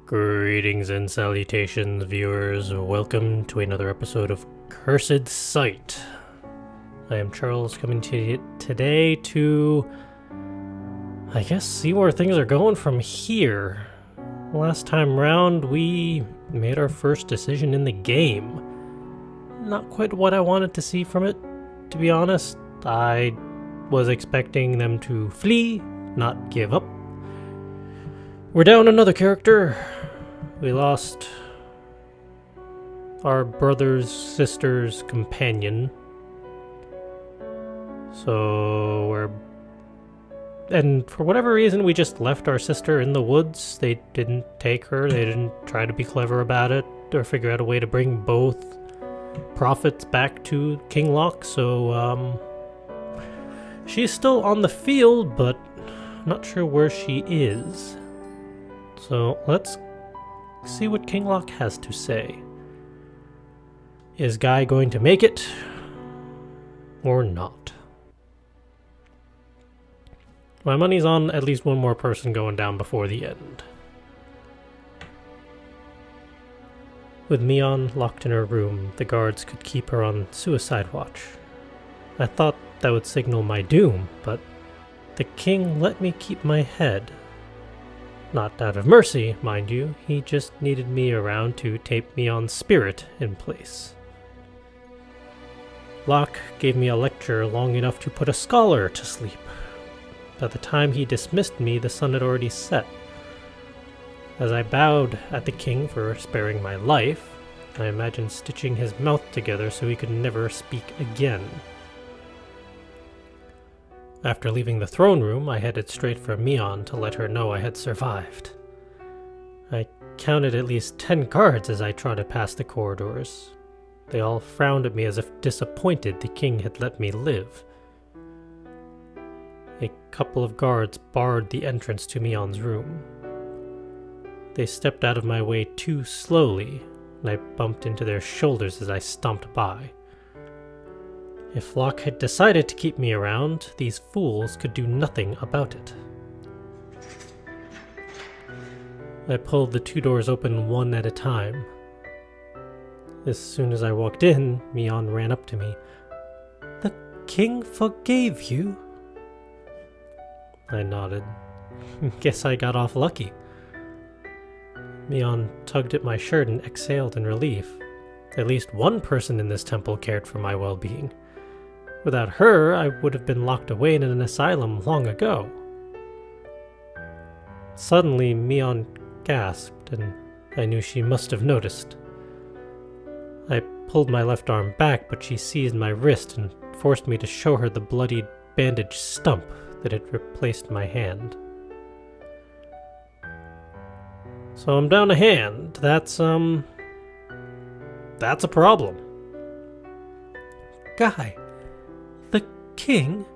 Greetings and salutations, viewers. Welcome to another episode of Cursed Sight. I am Charles, coming to you today to, I guess, see where things are going from here. Last time round, we made our first decision in the game. Not quite what I wanted to see from it, to be honest. I was expecting them to flee, not give up. We're down another character. We lost our brother's sister's companion. And for whatever reason, we just left our sister in the woods. They didn't take her. They didn't try to be clever about it or figure out a way to bring both prophets back to King Locke. So, she's still on the field, but not sure where she is. So let's see what King Locke has to say. Is Guy going to make it or not? My money's on at least one more person going down before the end. With Mion locked in her room, the guards could keep her on suicide watch. I thought that would signal my doom, but the king let me keep my head. Not out of mercy, mind you, he just needed me around to tape Mion's spirit in place. Locke gave me a lecture long enough to put a scholar to sleep. By the time he dismissed me, the sun had already set. As I bowed at the king for sparing my life, I imagined stitching his mouth together so he could never speak again. After leaving the throne room, I headed straight for Mion to let her know I had survived. I counted at least 10 guards as I trotted past the corridors. They all frowned at me as if disappointed the king had let me live. A couple of guards barred the entrance to Mion's room. They stepped out of my way too slowly, and I bumped into their shoulders as I stomped by. If Locke had decided to keep me around, these fools could do nothing about it. I pulled the 2 doors open one at a time. As soon as I walked in, Mion ran up to me. "The king forgave you?" I nodded. Guess I got off lucky. Mion tugged at my shirt and exhaled in relief. At least one person in this temple cared for my well-being. Without her, I would have been locked away in an asylum long ago. Suddenly, Mion gasped, and I knew she must have noticed. I pulled my left arm back, but she seized my wrist and forced me to show her the bloodied bandaged stump that had replaced my hand. So I'm down a hand. That's a problem. Guy. King?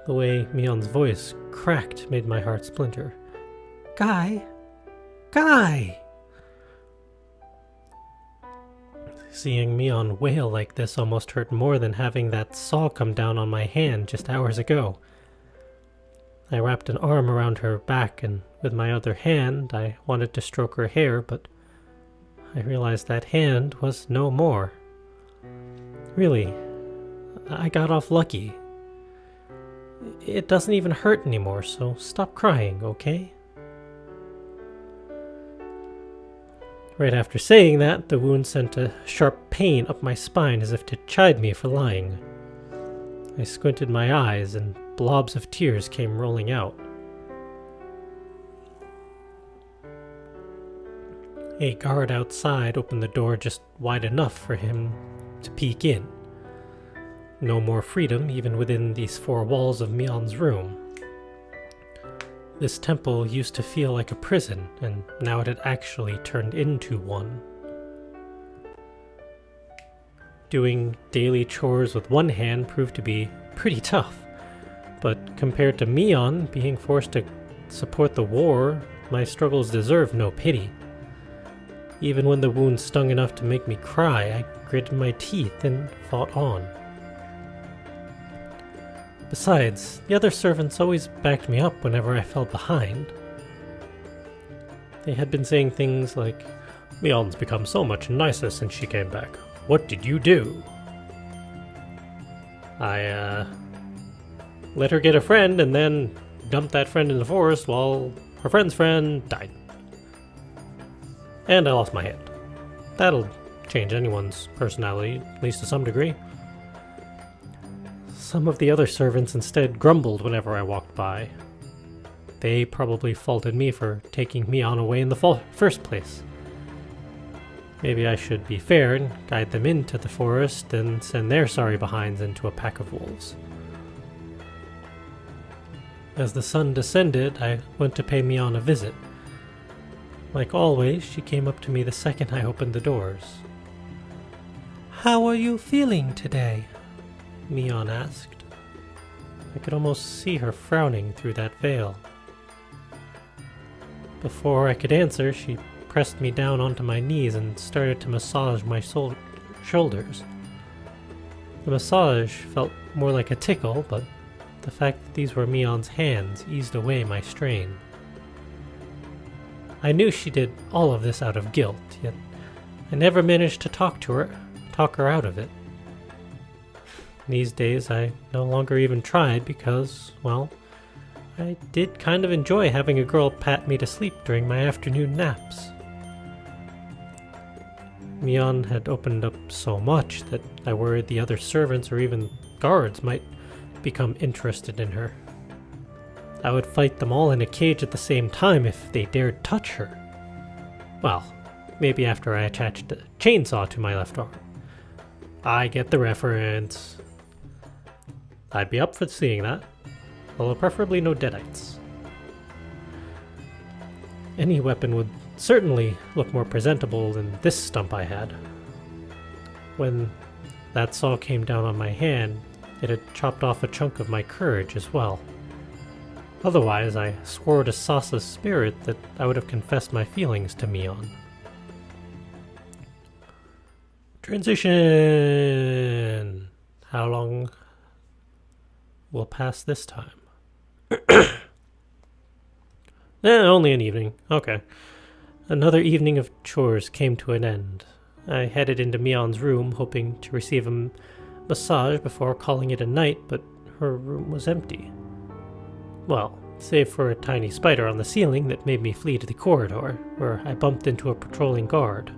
The way Mion's voice cracked made my heart splinter. Guy? Guy! Seeing Mion wail like this almost hurt more than having that saw come down on my hand just hours ago. I wrapped an arm around her back, and with my other hand I wanted to stroke her hair, but I realized that hand was no more. Really, I got off lucky. It doesn't even hurt anymore, so stop crying, okay? Right after saying that, the wound sent a sharp pain up my spine as if to chide me for lying. I squinted my eyes and blobs of tears came rolling out. A guard outside opened the door just wide enough for him to peek in. No more freedom even within these 4 walls of Mion's room. This temple used to feel like a prison, and now it had actually turned into one. Doing daily chores with one hand proved to be pretty tough, but compared to Mion being forced to support the war, my struggles deserve no pity. Even when the wound stung enough to make me cry, I gritted my teeth and fought on. Besides, the other servants always backed me up whenever I fell behind. They had been saying things like, "Mion's become so much nicer since she came back. What did you do?" I let her get a friend and then dumped that friend in the forest while her friend's friend died. And I lost my hand. That'll change anyone's personality, at least to some degree. Some of the other servants instead grumbled whenever I walked by. They probably faulted me for taking Mion away in the first place. Maybe I should be fair and guide them into the forest and send their sorry behinds into a pack of wolves. As the sun descended, I went to pay Mion a visit. Like always, she came up to me the second I opened the doors. "How are you feeling today?" Mion asked. I could almost see her frowning through that veil. Before I could answer, she pressed me down onto my knees and started to massage my shoulders. The massage felt more like a tickle, but the fact that these were Mion's hands eased away my strain. I knew she did all of this out of guilt, yet I never managed to talk her out of it. These days I no longer even tried because, well, I did kind of enjoy having a girl pat me to sleep during my afternoon naps. Mion had opened up so much that I worried the other servants or even guards might become interested in her. I would fight them all in a cage at the same time if they dared touch her. Well, maybe after I attached a chainsaw to my left arm. I get the reference. I'd be up for seeing that, although preferably no deadites. Any weapon would certainly look more presentable than this stump I had. When that saw came down on my hand, it had chopped off a chunk of my courage as well. Otherwise, I swore to Sasa's spirit that I would have confessed my feelings to Mion. Transition! How long will pass this time? Only an evening. Okay. Another evening of chores came to an end. I headed into Mion's room, hoping to receive a massage before calling it a night, but her room was empty. Well, save for a tiny spider on the ceiling that made me flee to the corridor, where I bumped into a patrolling guard.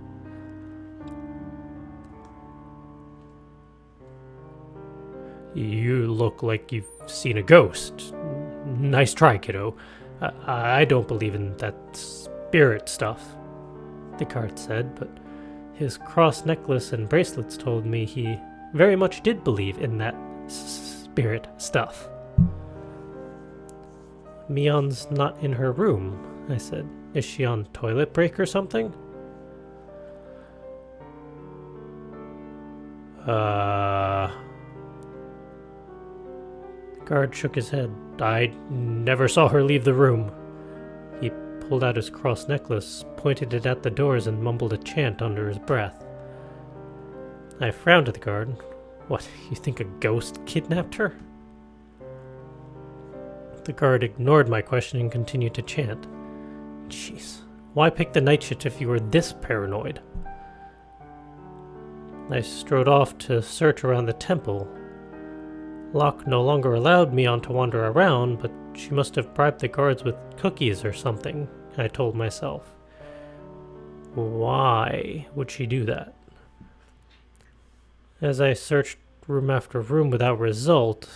"You look like you've seen a ghost. Nice try, kiddo. I don't believe in that spirit stuff," the guard said, but his cross necklace and bracelets told me he very much did believe in that spirit stuff. "Mion's not in her room," I said. "Is she on toilet break or something?" The guard shook his head. "I never saw her leave the room." He pulled out his cross necklace, pointed it at the doors, and mumbled a chant under his breath. I frowned at the guard. "What, you think a ghost kidnapped her?" The guard ignored my question and continued to chant. Jeez, why pick the night shift if you were this paranoid? I strode off to search around the temple. Locke no longer allowed Mion to wander around, but she must have bribed the guards with cookies or something, I told myself. Why would she do that? As I searched room after room without result,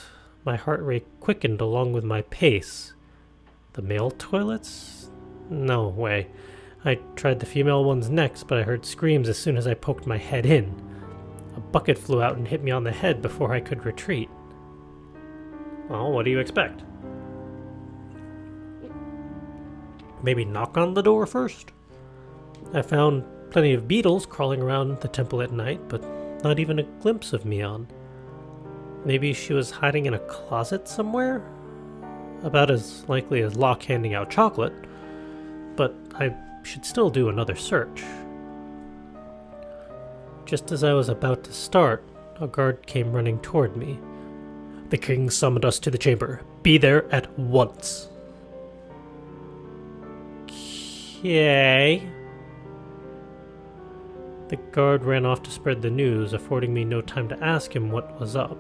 my heart rate quickened along with my pace. The male toilets? No way. I tried the female ones next, but I heard screams as soon as I poked my head in. A bucket flew out and hit me on the head before I could retreat. Well, what do you expect? Maybe knock on the door first? I found plenty of beetles crawling around the temple at night, but not even a glimpse of Mion. Maybe she was hiding in a closet somewhere? About as likely as Locke handing out chocolate, but I should still do another search. Just as I was about to start, a guard came running toward me. "The king summoned us to the chamber. Be there at once." Okay. The guard ran off to spread the news, affording me no time to ask him what was up.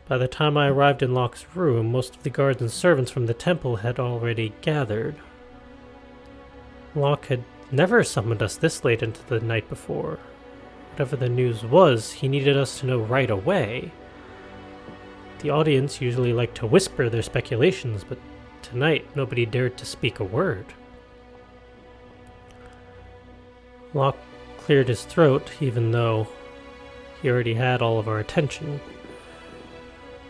By the time I arrived in Locke's room, most of the guards and servants from the temple had already gathered. Locke had never summoned us this late into the night before. Whatever the news was, he needed us to know right away. The audience usually liked to whisper their speculations, but tonight nobody dared to speak a word. Locke cleared his throat, even though he already had all of our attention.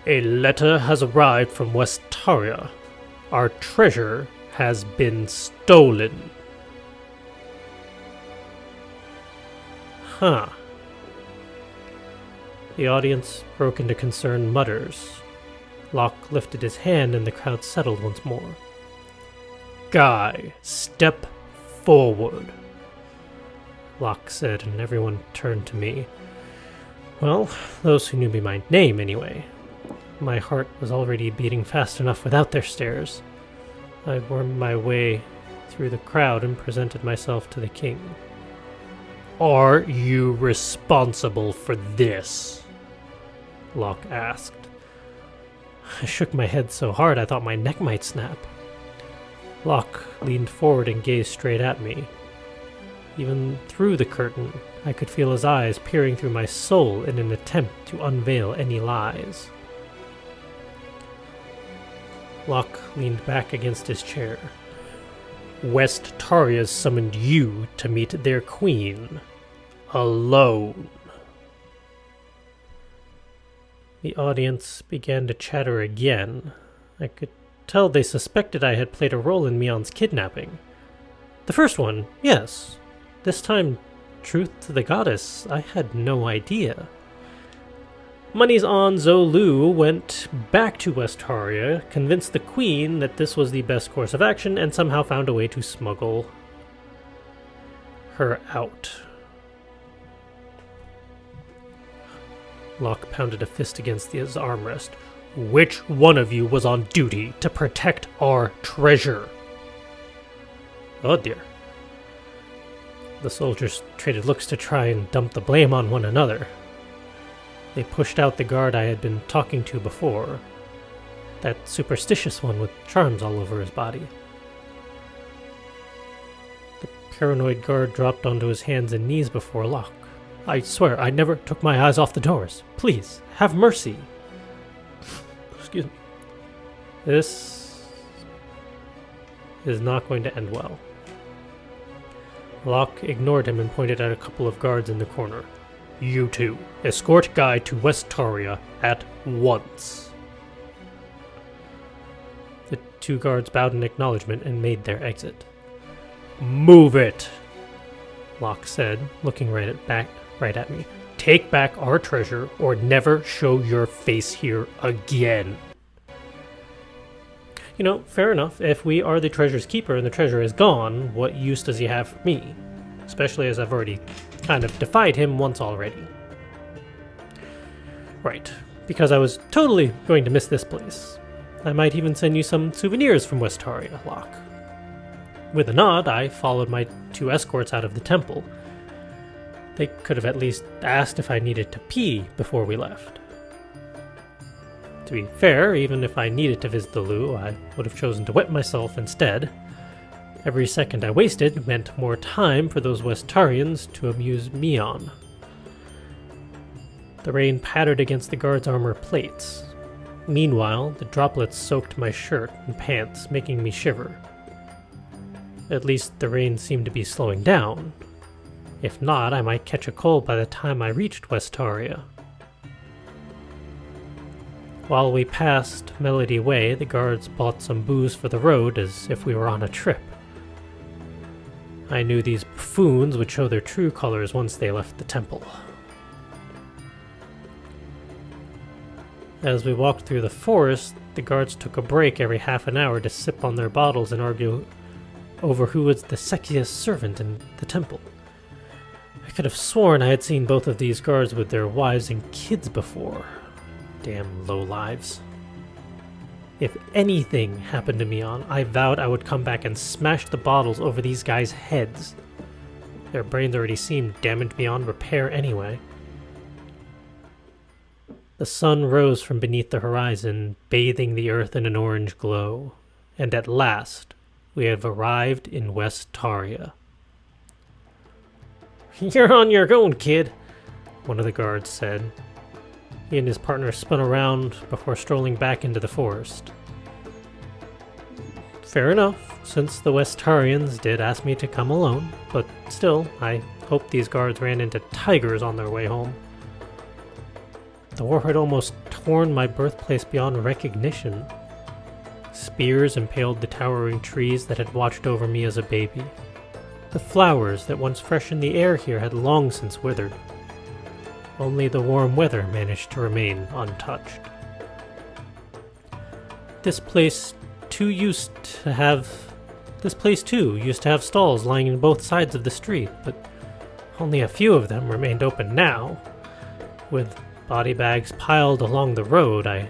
A letter has arrived from Westaria. Our treasure has been stolen. Huh. The audience broke into concerned mutters. Locke lifted his hand and the crowd settled once more. Guy, step forward, Locke said, and everyone turned to me. Well, those who knew me by name, anyway. My heart was already beating fast enough without their stares. I wormed my way through the crowd and presented myself to the king. Are you responsible for this? Locke asked. I shook my head so hard I thought my neck might snap. Locke leaned forward and gazed straight at me. Even through the curtain, I could feel his eyes peering through my soul in an attempt to unveil any lies. Locke leaned back against his chair. Westaria summoned you to meet their queen. Alone. The audience began to chatter again. I could tell they suspected I had played a role in Mion's kidnapping. The first one, yes. This time, truth to the goddess, I had no idea. Money's on Zolu went back to Westaria, convinced the queen that this was the best course of action, and somehow found a way to smuggle her out. Locke pounded a fist against his armrest. Which one of you was on duty to protect our treasure? Oh dear. The soldiers traded looks to try and dump the blame on one another. They pushed out the guard I had been talking to before. That superstitious one with charms all over his body. The paranoid guard dropped onto his hands and knees before Locke. I swear, I never took my eyes off the doors. Please, have mercy. Excuse me. This is not going to end well. Locke ignored him and pointed at a couple of guards in the corner. You two, escort Guy to Westaria at once. The two guards bowed in acknowledgement and made their exit. Move it, Locke said, looking right at me. Take back our treasure or never show your face here again. You know, fair enough. If we are the treasure's keeper and the treasure is gone, what use does he have for me? Especially as I've already kind of defied him once already. Right, because I was totally going to miss this place. I might even send you some souvenirs from Westaria, Locke. With a nod, I followed my two escorts out of the temple. They could have at least asked if I needed to pee before we left. To be fair, even if I needed to visit the loo, I would have chosen to wet myself instead. Every second I wasted meant more time for those Westarians to amuse Mion. The rain pattered against the guard's armor plates. Meanwhile, the droplets soaked my shirt and pants, making me shiver. At least the rain seemed to be slowing down. If not, I might catch a cold by the time I reached Westaria. While we passed Melody Way, the guards bought some booze for the road as if we were on a trip. I knew these buffoons would show their true colors once they left the temple. As we walked through the forest, the guards took a break every half an hour to sip on their bottles and argue over who was the sexiest servant in the temple. I could have sworn I had seen both of these guards with their wives and kids before. Damn lowlives. If anything happened to Mion, I vowed I would come back and smash the bottles over these guys' heads. Their brains already seemed damaged beyond repair anyway. The sun rose from beneath the horizon, bathing the earth in an orange glow, and at last we have arrived in West Taria. "You're on your own, kid," one of the guards said. He and his partner spun around before strolling back into the forest. Fair enough, since the Westarians did ask me to come alone, but still, I hoped these guards ran into tigers on their way home. The war had almost torn my birthplace beyond recognition. Spears impaled the towering trees that had watched over me as a baby. The flowers that once freshened the air here had long since withered. Only the warm weather managed to remain untouched. This place too used to have stalls lying in both sides of the street, but only a few of them remained open now. With body bags piled along the road, I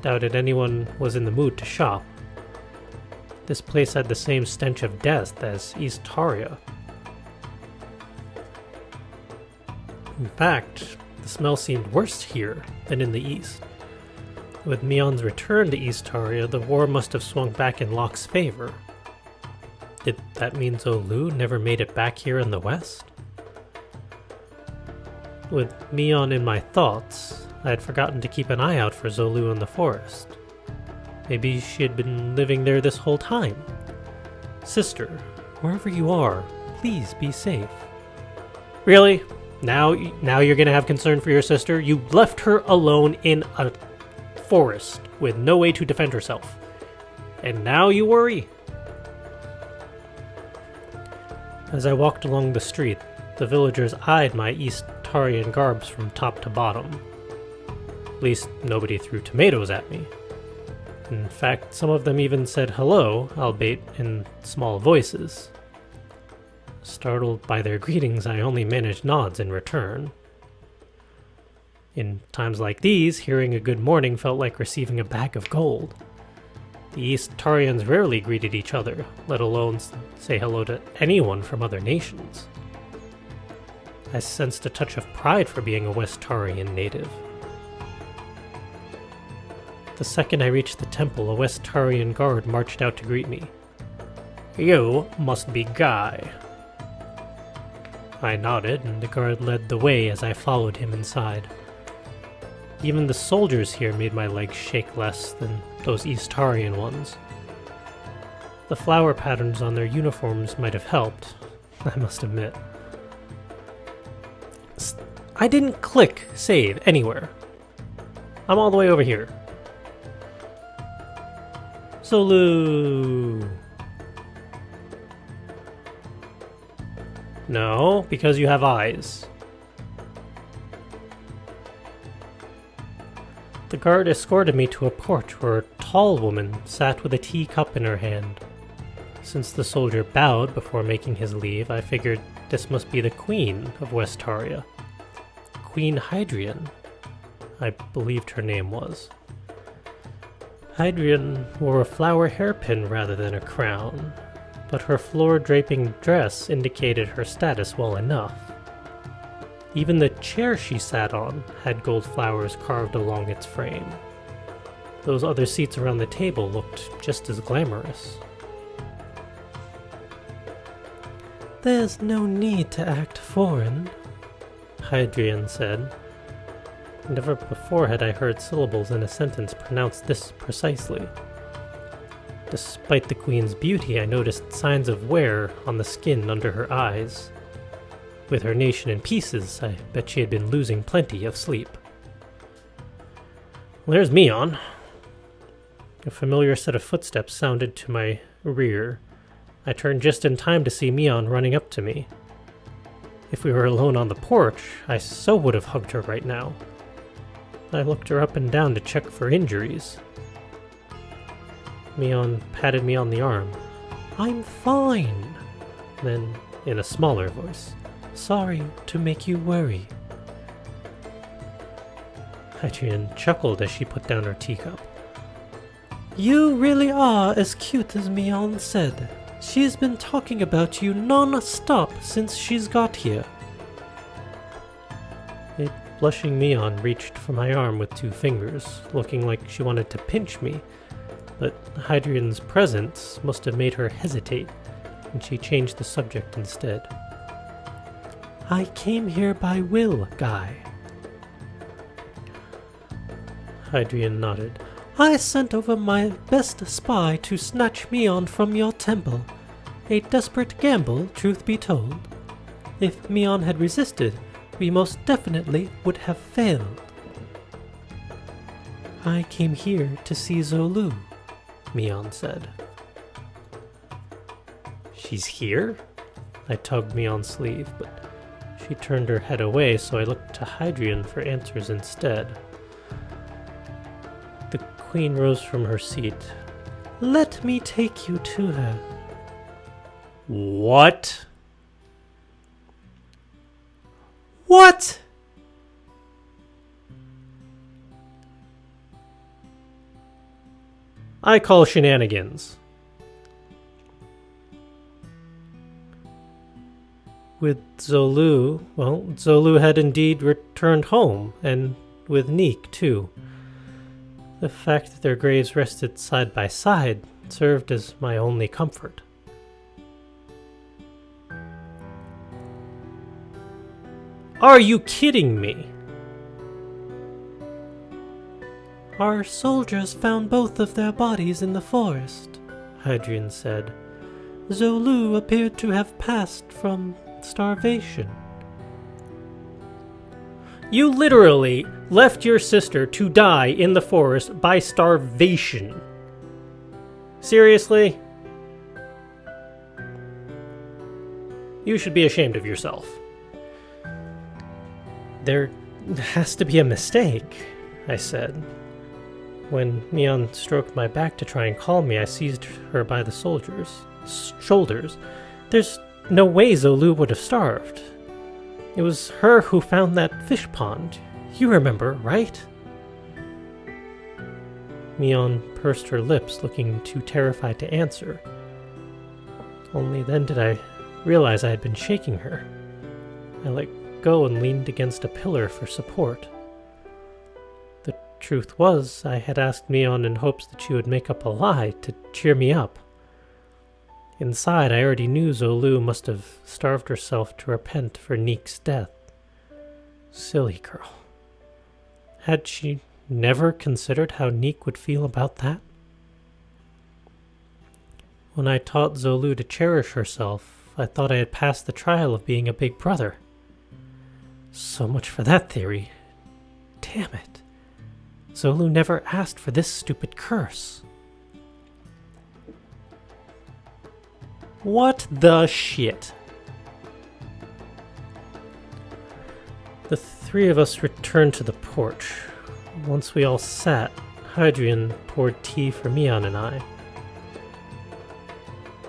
doubted anyone was in the mood to shop. This place had the same stench of death as East Taria. In fact, the smell seemed worse here than in the east. With Mion's return to East Taria, the war must have swung back in Locke's favor. Did that mean Zolu never made it back here in the west? With Mion in my thoughts, I had forgotten to keep an eye out for Zolu in the forest. Maybe she had been living there this whole time. Sister, wherever you are, please be safe. Really? Now you're gonna have concern for your sister? You left her alone in a forest with no way to defend herself. And now you worry? As I walked along the street, the villagers eyed my East Tarian garbs from top to bottom. At least nobody threw tomatoes at me. In fact, some of them even said hello, albeit in small voices. Startled by their greetings, I only managed nods in return. In times like these, hearing a good morning felt like receiving a bag of gold. The East Tarians rarely greeted each other, let alone say hello to anyone from other nations. I sensed a touch of pride for being a West Tarian native. The second I reached the temple, a West Tarian guard marched out to greet me. "You must be Guy." I nodded, and the guard led the way as I followed him inside. Even the soldiers here made my legs shake less than those East Tarian ones. The flower patterns on their uniforms might have helped, I must admit. I didn't click save anywhere. I'm all the way over here. Zolu! No, because you have eyes. The guard escorted me to a porch where a tall woman sat with a teacup in her hand. Since the soldier bowed before making his leave, I figured this must be the Queen of West Taria. Queen Hydrian, I believed her name was. Hydrian wore a flower hairpin rather than a crown, but her floor-draping dress indicated her status well enough. Even the chair she sat on had gold flowers carved along its frame. Those other seats around the table looked just as glamorous. "There's no need to act foreign," Hydrian said. Never before had I heard syllables in a sentence pronounced this precisely. Despite the queen's beauty, I noticed signs of wear on the skin under her eyes. With her nation in pieces, I bet she had been losing plenty of sleep. "There's Mion." A familiar set of footsteps sounded to my rear. I turned just in time to see Mion running up to me. If we were alone on the porch, I so would have hugged her right now. I looked her up and down to check for injuries. Mion patted me on the arm. "I'm fine." Then, in a smaller voice, "Sorry to make you worry." Hydrian chuckled as she put down her teacup. You really are as cute as Mion said. She's been talking about you non-stop since she's got here. A blushing Mion reached for my arm with 2 fingers, looking like she wanted to pinch me, but Hadrian's presence must have made her hesitate, and she changed the subject instead. I came here by will, Guy. Hadrian nodded. I sent over my best spy to snatch Mion from your temple. A desperate gamble, truth be told. If Mion had resisted, we most definitely would have failed. I came here to see Zolu, Mion said. She's here? I tugged Mion's sleeve, but she turned her head away, so I looked to Hadrian for answers instead. The queen rose from her seat. Let me take you to her. What? What? I call shenanigans. With Zolu, well, Zolu had indeed returned home, and with Neek, too. The fact that their graves rested side by side served as my only comfort. Are you kidding me? Our soldiers found both of their bodies in the forest, Hadrian said. Zolu appeared to have passed from starvation. You literally left your sister to die in the forest by starvation. Seriously? You should be ashamed of yourself. There has to be a mistake, I said. When Mion stroked my back to try and calm me, I seized her by the shoulders. There's no way Zolu would have starved. It was her who found that fish pond. You remember, right? Mion pursed her lips, looking too terrified to answer. Only then did I realize I had been shaking her. I let go and leaned against a pillar for support. The truth was, I had asked Mion in hopes that she would make up a lie to cheer me up. Inside, I already knew Zolu must have starved herself to repent for Neek's death. Silly girl. Had she never considered how Neek would feel about that? When I taught Zolu to cherish herself, I thought I had passed the trial of being a big brother. So much for that theory. Damn it. Zolu never asked for this stupid curse. What the shit? The 3 of us returned to the porch. Once we all sat, Hadrian poured tea for Mion and I.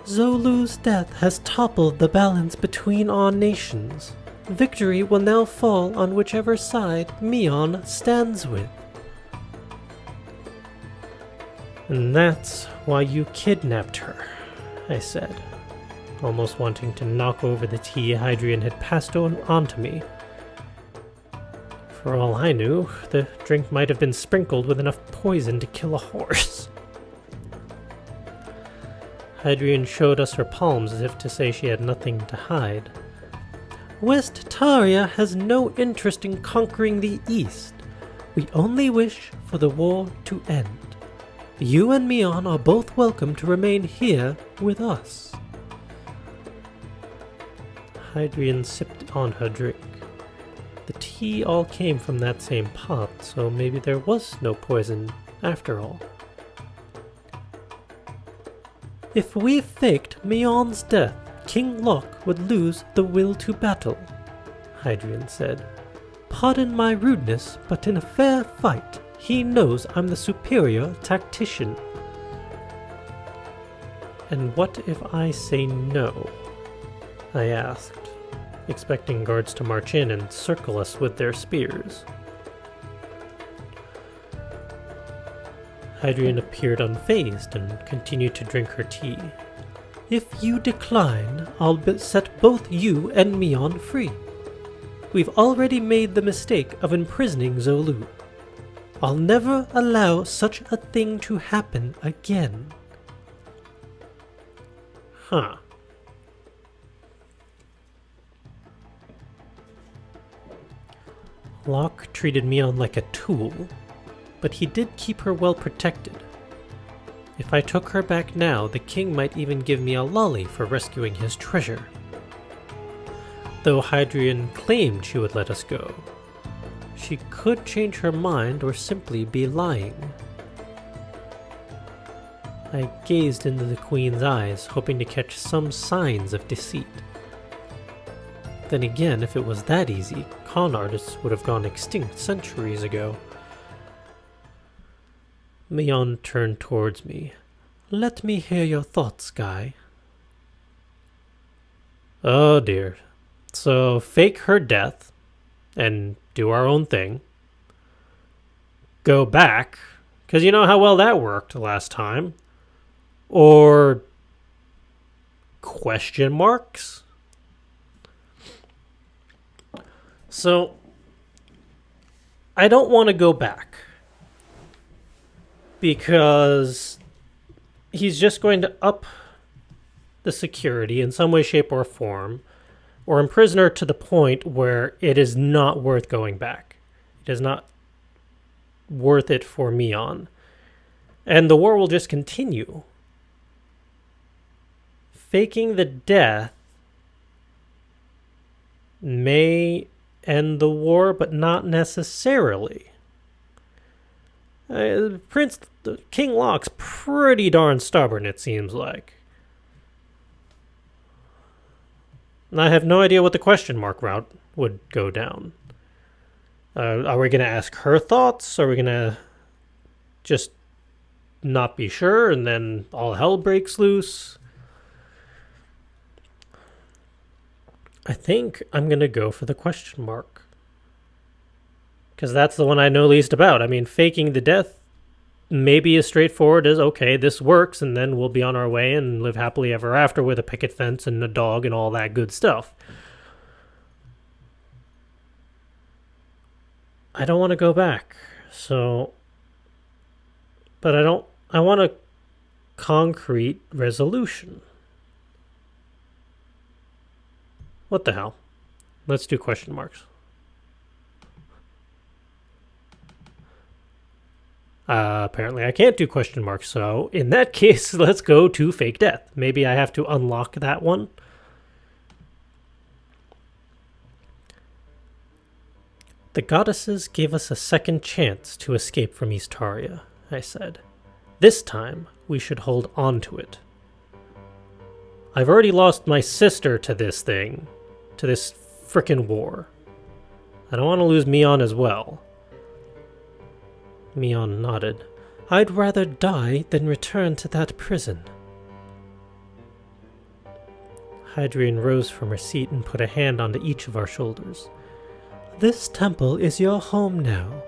Zolu's death has toppled the balance between our nations. Victory will now fall on whichever side Mion stands with. And that's why you kidnapped her, I said, almost wanting to knock over the tea Hadrian had passed on to me. For all I knew, the drink might have been sprinkled with enough poison to kill a horse. Hadrian showed us her palms as if to say she had nothing to hide. West Taria has no interest in conquering the East. We only wish for the war to end. You and Mion are both welcome to remain here with us. Hadrian sipped on her drink. The tea all came from that same pot, so maybe there was no poison after all. If we faked Mion's death, King Locke would lose the will to battle, Hadrian said. Pardon my rudeness, but in a fair fight, he knows I'm the superior tactician. And what if I say no? I asked, expecting guards to march in and circle us with their spears. Hadrian appeared unfazed and continued to drink her tea. If you decline, I'll set both you and Mion free. We've already made the mistake of imprisoning Zolu. I'll never allow such a thing to happen again. Huh. Locke treated Mion like a tool, but he did keep her well protected. If I took her back now, the king might even give me a lolly for rescuing his treasure. Though Hadrian claimed she would let us go, she could change her mind or simply be lying. I gazed into the queen's eyes, hoping to catch some signs of deceit. Then again, if it was that easy, con artists would have gone extinct centuries ago. Mion turned towards me. Let me hear your thoughts, Guy. Oh dear. So, fake her death, and do our own thing. Go back, because you know how well that worked last time. Or question marks? So, I don't want to go back, because he's just going to up the security in some way, shape, or form, or imprison her to the point where it is not worth going back. It is not worth it for Mion. And the war will just continue. Faking the death may end the war, but not necessarily. King Locke's pretty darn stubborn, it seems like. And I have no idea what the question mark route would go down. Are we going to ask her thoughts? Are we going to just not be sure and then all hell breaks loose? I think I'm going to go for the question mark. Because that's the one I know least about. I mean, faking the death may be as straightforward as, okay, this works, and then we'll be on our way and live happily ever after with a picket fence and a dog and all that good stuff. I don't want to go back, so... But I want a concrete resolution. What the hell? Let's do question marks. Apparently I can't do question marks, so in that case, let's go to fake death. Maybe I have to unlock that one. The goddesses gave us a second chance to escape from Eastaria, I said. This time, we should hold on to it. I've already lost my sister to this thing, to this frickin' war. I don't want to lose Mion as well. Mion nodded. I'd rather die than return to that prison. Hadrian rose from her seat and put a hand onto each of our shoulders. This temple is your home now.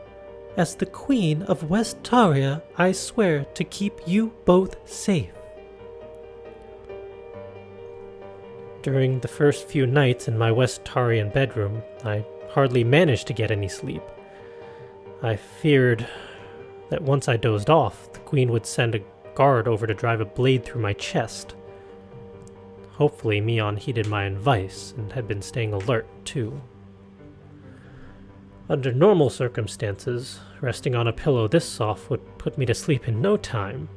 As the Queen of Westaria, I swear to keep you both safe. During the first few nights in my Westarian bedroom, I hardly managed to get any sleep. I feared that once I dozed off, the Queen would send a guard over to drive a blade through my chest. Hopefully Mion heeded my advice and had been staying alert too. Under normal circumstances, resting on a pillow this soft would put me to sleep in no time.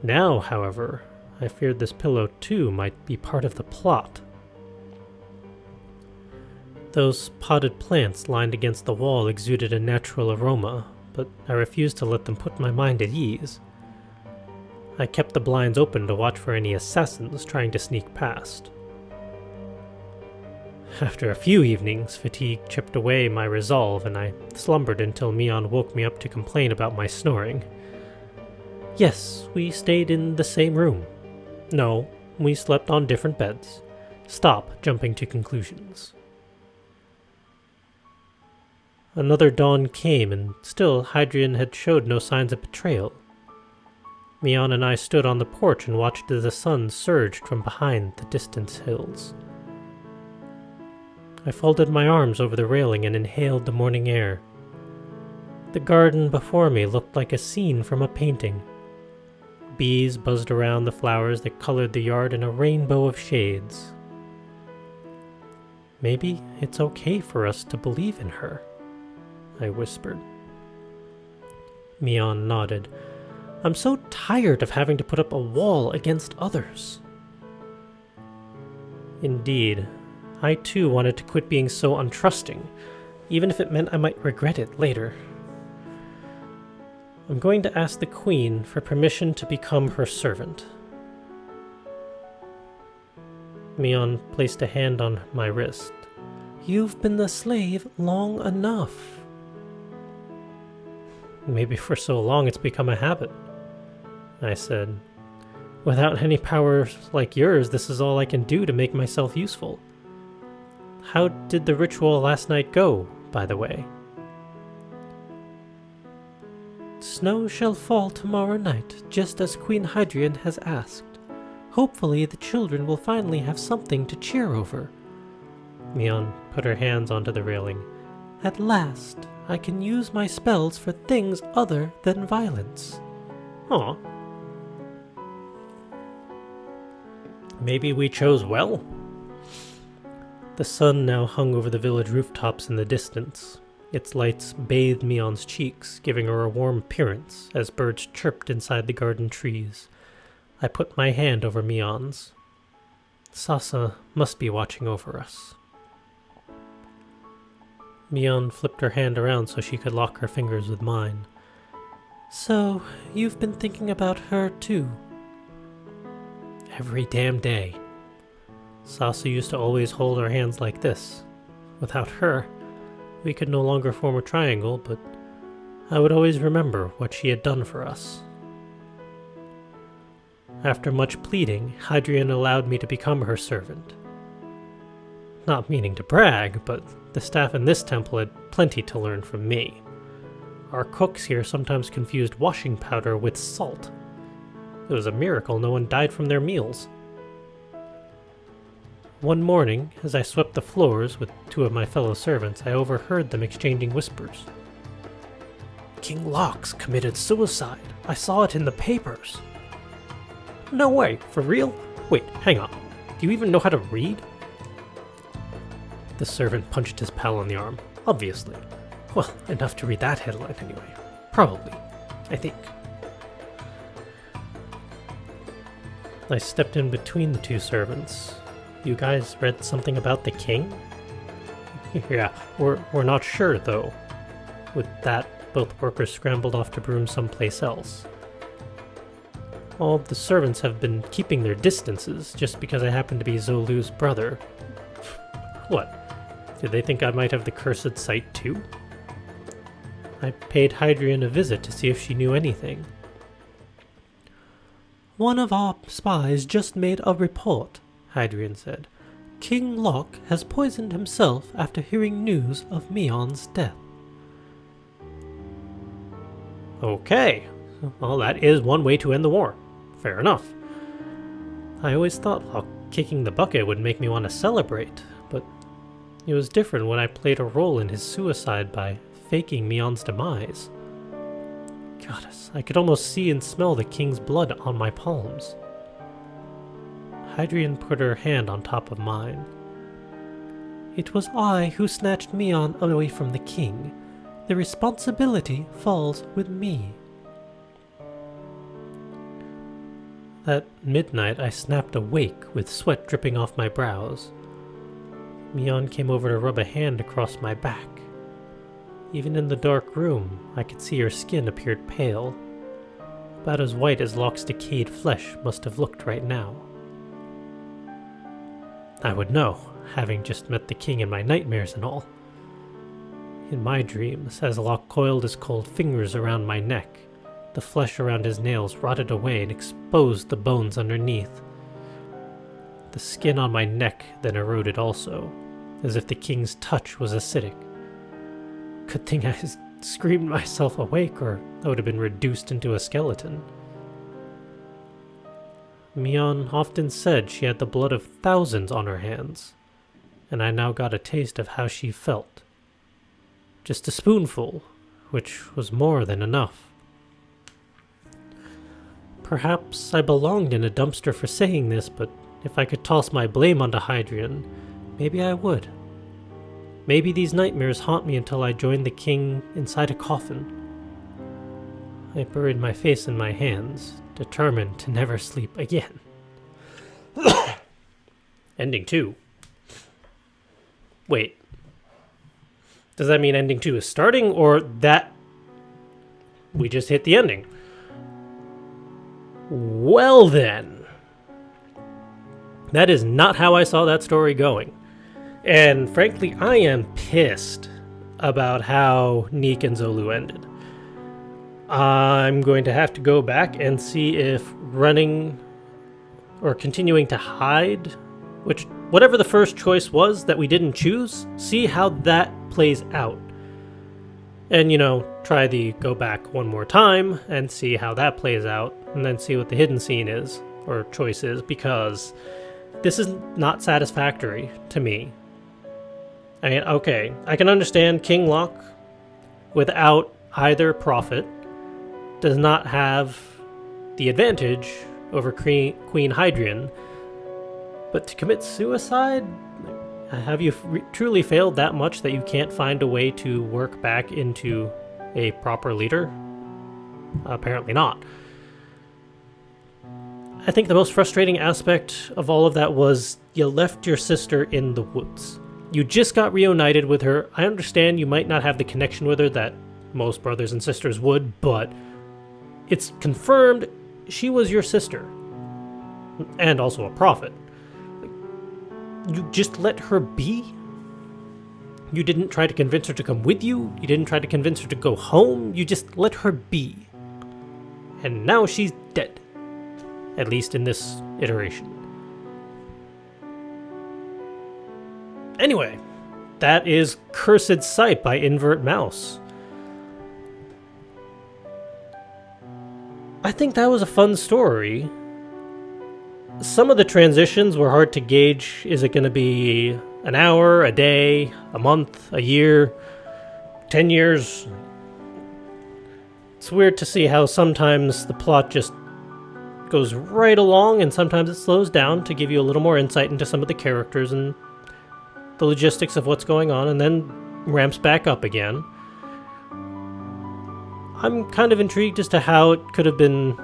Now, however, I feared this pillow too might be part of the plot. Those potted plants lined against the wall exuded a natural aroma, but I refused to let them put my mind at ease. I kept the blinds open to watch for any assassins trying to sneak past. After a few evenings, fatigue chipped away my resolve, and I slumbered until Mion woke me up to complain about my snoring. Yes, we stayed in the same room. No, we slept on different beds. Stop jumping to conclusions. Another dawn came, and still Hadrian had showed no signs of betrayal. Mion and I stood on the porch and watched as the sun surged from behind the distant hills. I folded my arms over the railing and inhaled the morning air. The garden before me looked like a scene from a painting. Bees buzzed around the flowers that colored the yard in a rainbow of shades. Maybe it's okay for us to believe in her, I whispered. Mion nodded. I'm so tired of having to put up a wall against others. Indeed, I too wanted to quit being so untrusting, even if it meant I might regret it later. I'm going to ask the Queen for permission to become her servant. Mion placed a hand on my wrist. You've been the slave long enough. Maybe for so long it's become a habit, I said. Without any powers like yours, this is all I can do to make myself useful. How did the ritual last night go, by the way? Snow shall fall tomorrow night, just as Queen Hadrian has asked. Hopefully the children will finally have something to cheer over. Mion put her hands onto the railing. At last, I can use my spells for things other than violence. Aw. Maybe we chose well. The sun now hung over the village rooftops in the distance. Its lights bathed Mion's cheeks, giving her a warm appearance as birds chirped inside the garden trees. I put my hand over Mion's. Sasa must be watching over us. Mion flipped her hand around so she could lock her fingers with mine. So, you've been thinking about her too? Every damn day. Sasa used to always hold our hands like this. Without her, we could no longer form a triangle, but I would always remember what she had done for us. After much pleading, Hadrian allowed me to become her servant. Not meaning to brag, but the staff in this temple had plenty to learn from me. Our cooks here sometimes confused washing powder with salt. It was a miracle no one died from their meals. One morning, as I swept the floors with two of my fellow servants, I overheard them exchanging whispers. King Lox committed suicide. I saw it in the papers. No way, for real? Wait, hang on. Do you even know how to read? The servant punched his pal on the arm. Obviously. Well, enough to read that headline anyway. Probably. I think. I stepped in between the two servants. You guys read something about the king? Yeah, we're not sure, though. With that, both workers scrambled off to broom someplace else. All the servants have been keeping their distances just because I happen to be Zolu's brother. What? Did they think I might have the cursed sight too? I paid Hadrian a visit to see if she knew anything. One of our spies just made a report, Hadrian said. King Locke has poisoned himself after hearing news of Mion's death. Okay, well that is one way to end the war. Fair enough. I always thought Locke kicking the bucket would make me want to celebrate, but it was different when I played a role in his suicide by faking Mion's demise. Goddess, I could almost see and smell the king's blood on my palms. Hadrian put her hand on top of mine. It was I who snatched Mion away from the king. The responsibility falls with me. At midnight, I snapped awake with sweat dripping off my brows. Mion came over to rub a hand across my back. Even in the dark room, I could see her skin appeared pale, about as white as Locke's decayed flesh must have looked right now. I would know, having just met the king in my nightmares and all. In my dreams, as Locke coiled his cold fingers around my neck, the flesh around his nails rotted away and exposed the bones underneath. The skin on my neck then eroded also, as if the king's touch was acidic. Good thing I screamed myself awake, or I would have been reduced into a skeleton. Mion often said she had the blood of thousands on her hands, and I now got a taste of how she felt. Just a spoonful, which was more than enough. Perhaps I belonged in a dumpster for saying this, but if I could toss my blame onto Hadrian, maybe I would. Maybe these nightmares haunt me until I join the king inside a coffin. I buried my face in my hands, determined to never sleep again. Ending 2. Wait. Does that mean ending 2 is starting, or that we just hit the ending? Well then. That is not how I saw that story going. And frankly, I am pissed about how Neek and Zolu ended. I'm going to have to go back and see if running or continuing to hide, whatever the first choice was that we didn't choose, see how that plays out. And, try the go back one more time and see how that plays out, and then see what the hidden scene is, or choice is, because this is not satisfactory to me. I mean, okay, I can understand King Locke without either prophet does not have the advantage over Queen Hadrian, but to commit suicide? Have you truly failed that much that you can't find a way to work back into a proper leader? Apparently not. I think the most frustrating aspect of all of that was you left your sister in the woods. You just got reunited with her. I understand you might not have the connection with her that most brothers and sisters would, but it's confirmed she was your sister. And also a prophet. You just let her be? You didn't try to convince her to come with you? You didn't try to convince her to go home? You just let her be. And now she's dead. At least in this iteration. Anyway, that is Cursed Sight by Invert Mouse. I think that was a fun story. Some of the transitions were hard to gauge. Is it going to be an hour, a day, a month, a year, 10 years? It's weird to see how sometimes the plot just goes right along and sometimes it slows down to give you a little more insight into some of the characters and the logistics of what's going on, and then ramps back up again. I'm kind of intrigued as to how it could have been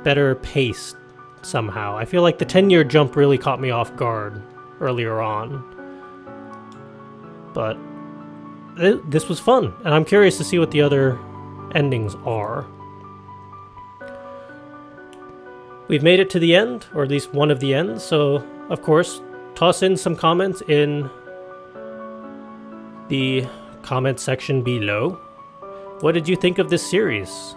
better paced somehow. I feel like the 10-year jump really caught me off guard earlier on. But this was fun, and I'm curious to see what the other endings are. We've made it to the end, or at least one of the ends, so of course, toss in some comments in the comment section below. What did you think of this series?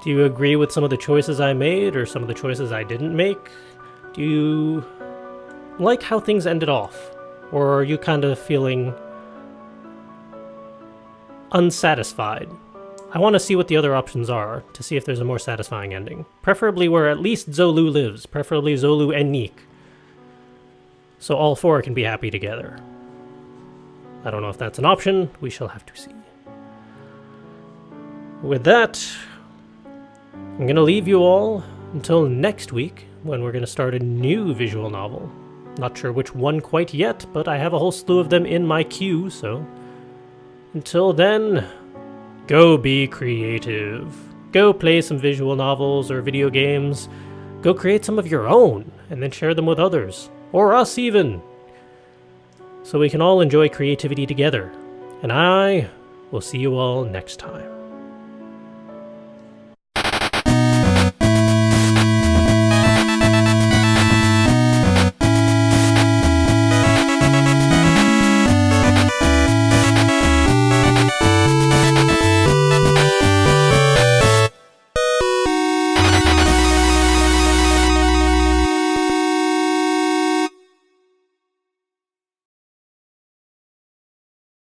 Do you agree with some of the choices I made, or some of the choices I didn't make? Do you like how things ended off? Or are you kind of feeling unsatisfied? I want to see what the other options are, to see if there's a more satisfying ending. Preferably where at least Zolu lives, preferably Zolu and Neek. So all four can be happy together. I don't know if that's an option, we shall have to see. With that, I'm going to leave you all until next week, when we're going to start a new visual novel. Not sure which one quite yet, but I have a whole slew of them in my queue, so until then, go be creative. Go play some visual novels or video games. Go create some of your own, and then share them with others. Or us even. So we can all enjoy creativity together. And I will see you all next time.